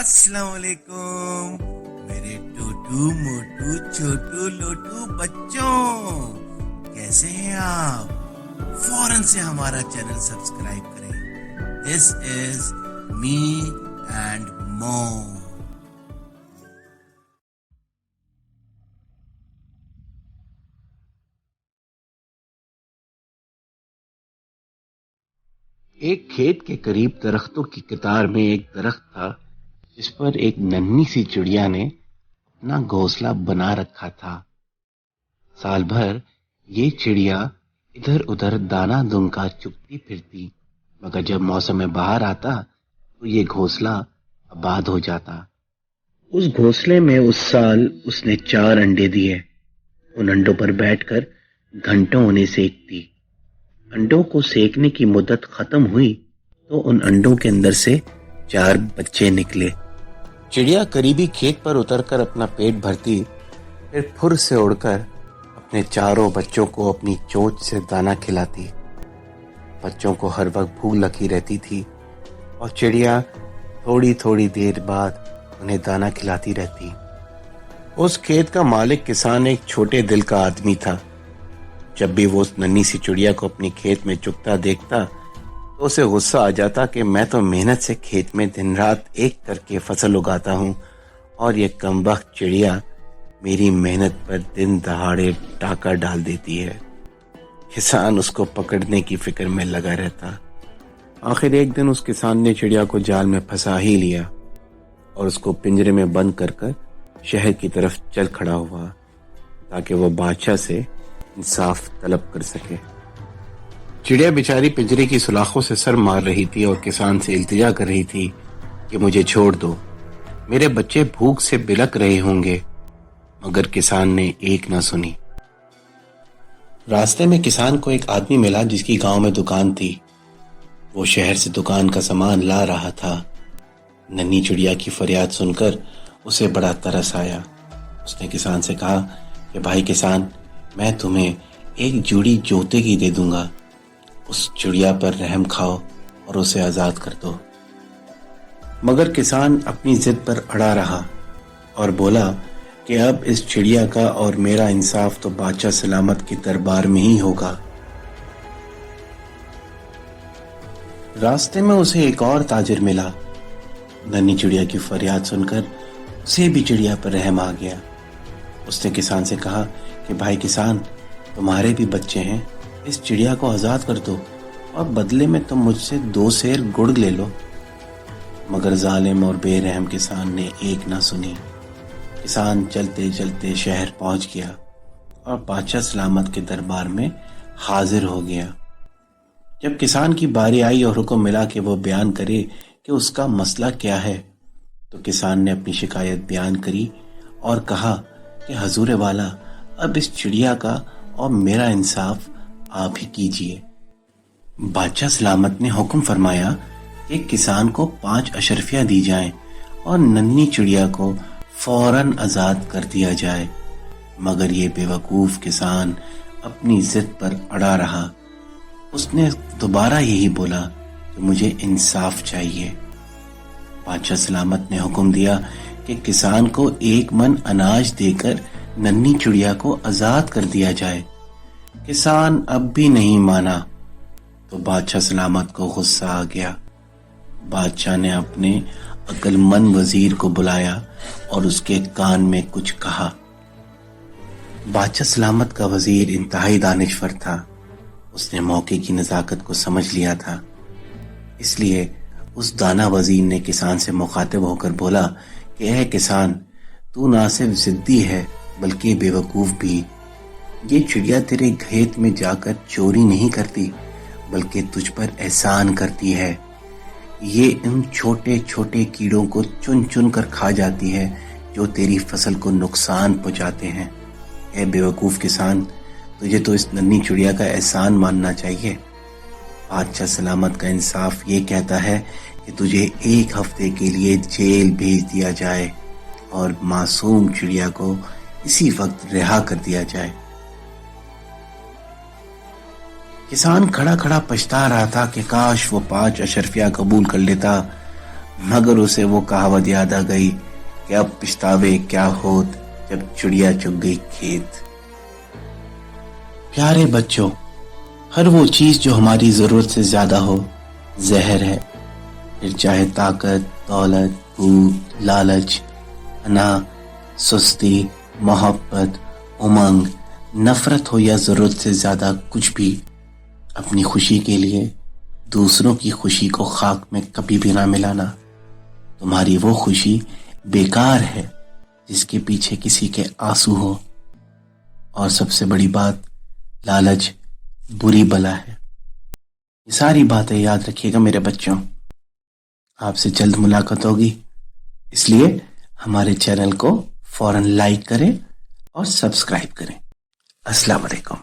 अस्सलाम वालेकुम मेरे टूटू मोटू छोटू लोटू बच्चों, कैसे हैं आप? फौरन से हमारा चैनल सब्सक्राइब करें। दिस इज मी एंड मोम। एक खेत के करीब दरख्तों की कतार में एक दरख्त था जिस पर एक नन्ही सी चिड़िया ने अपना घोंसला बना रखा था। साल भर ये चिड़िया इधर उधर दाना दुनका चुगती फिरती, मगर जब मौसम बहार आता तो ये घोंसला आबाद हो जाता। उस घोंसले में उस साल उसने 4 अंडे दिए। उन अंडों पर बैठकर घंटों उन्हें सेकती। अंडों को सेकने की मुद्दत खत्म हुई तो उन अंडों के अंदर से 4 बच्चे निकले। चिड़िया करीबी खेत पर उतरकर अपना पेट भरती, फिर फुर से उड़कर अपने चारों बच्चों को अपनी चोंच से दाना खिलाती। बच्चों को हर वक्त भूख लगी रहती थी और चिड़िया थोड़ी थोड़ी देर बाद उन्हें दाना खिलाती रहती। उस खेत का मालिक किसान एक छोटे दिल का आदमी था। जब भी वो उस नन्ही सी चिड़िया को अपनी खेत में चुगता देखता तो उसे गुस्सा आ जाता कि मैं तो मेहनत से खेत में दिन रात एक करके फसल उगाता हूँ और ये कमबख्त चिड़िया मेरी मेहनत पर दिन दहाड़े डाका डाल देती है। किसान उसको पकड़ने की फिक्र में लगा रहता। आखिर एक दिन उस किसान ने चिड़िया को जाल में फंसा ही लिया और उसको पिंजरे में बंद कर शहर की तरफ चल खड़ा हुआ ताकि वो बादशाह से इंसाफ तलब कर सके। चिड़िया बेचारी पिंजरे की सुलाखों से सर मार रही थी और किसान से इल्तिजा कर रही थी कि मुझे छोड़ दो, मेरे बच्चे भूख से बिलक रहे होंगे, मगर किसान ने एक ना सुनी। रास्ते में किसान को एक आदमी मिला जिसकी गांव में दुकान थी। वो शहर से दुकान का सामान ला रहा था। नन्ही चिड़िया की फरियाद सुनकर उसे बड़ा तरस आया। उसने किसान से कहा कि भाई किसान, मैं तुम्हें एक जोड़ी जूते की दे दूंगा। उस चिड़िया पर रहम खाओ और उसे आजाद कर दो। मगर किसान अपनी जिद पर अड़ा रहा और बोला कि अब इस चिड़िया का और मेरा इंसाफ तो बादशाह सलामत के दरबार में ही होगा। रास्ते में उसे एक और ताजिर मिला। नन्ही चिड़िया की फरियाद सुनकर उसे भी चिड़िया पर रहम आ गया। उसने किसान से कहा कि भाई किसान, तुम्हारे भी बच्चे हैं, इस चिड़िया को आज़ाद कर दो और बदले में तुम मुझसे 2 सेर गुड़ ले लो। मगर जालिम और बेरहम किसान ने एक ना सुनी। किसान चलते चलते शहर पहुंच गया और बादशाह सलामत के दरबार में हाजिर हो गया। जब किसान की बारी आई और हुक्म मिला कि वो बयान करे कि उसका मसला क्या है, तो किसान ने अपनी शिकायत बयान करी और कहा कि हजूर वाला, अब इस चिड़िया का और मेरा इंसाफ आप ही कीजिए। बादशाह सलामत ने हुक्म फरमाया कि किसान को 5 अशरफियां दी जाएं और नन्ही चिड़िया को फौरन आजाद कर दिया जाए। मगर ये बेवकूफ किसान अपनी जिद पर अड़ा रहा। उसने दोबारा यही बोला कि मुझे इंसाफ चाहिए। बादशाह सलामत ने हुक्म दिया कि किसान को 1 मन अनाज देकर नन्ही चिड़िया को आजाद कर दिया जाए। किसान अब भी नहीं माना तो बादशाह सलामत को गुस्सा आ गया। बादशाह ने अपने अक्लमंद वजीर को बुलाया और उसके कान में कुछ कहा। बादशाह सलामत का वजीर इंतहाई दानिशवर था। उसने मौके की नजाकत को समझ लिया था, इसलिए उस दाना वजीर ने किसान से मुखातिब होकर बोला कि ऐ किसान, तू ना सिर्फ जिद्दी है बल्कि बेवकूफ भी। ये चिड़िया तेरे खेत में जाकर चोरी नहीं करती बल्कि तुझ पर एहसान करती है। ये इन छोटे छोटे कीड़ों को चुन चुन कर खा जाती है जो तेरी फसल को नुकसान पहुंचाते हैं। ऐ बेवकूफ किसान, तुझे तो इस नन्ही चिड़िया का एहसान मानना चाहिए। बादशाह सलामत का इंसाफ ये कहता है कि तुझे 1 हफ्ते के लिए जेल भेज दिया जाए और मासूम चिड़िया को इसी वक्त रिहा कर दिया जाए। किसान खड़ा खड़ा पछता रहा था कि काश वो 5 अशरफिया कबूल कर लेता। मगर उसे वो कहावत याद आ गई कि अब पछतावे क्या होत जब चिड़िया चुग गई खेत। प्यारे बच्चों, हर वो चीज जो हमारी जरूरत से ज्यादा हो जहर है। फिर चाहे ताकत, दौलत, भूख, लालच, अना, सुस्ती, मोहब्बत, उमंग, नफरत हो या जरूरत से ज्यादा कुछ भी, अपनी खुशी के लिए दूसरों की खुशी को खाक में कभी भी ना मिलाना। तुम्हारी वो खुशी बेकार है जिसके पीछे किसी के आंसू हो। और सबसे बड़ी बात, लालच बुरी बला है। ये सारी बातें याद रखिएगा मेरे बच्चों। आपसे जल्द मुलाकात होगी, इसलिए हमारे चैनल को फौरन लाइक करें और सब्सक्राइब करें। अस्सलाम वालेकुम।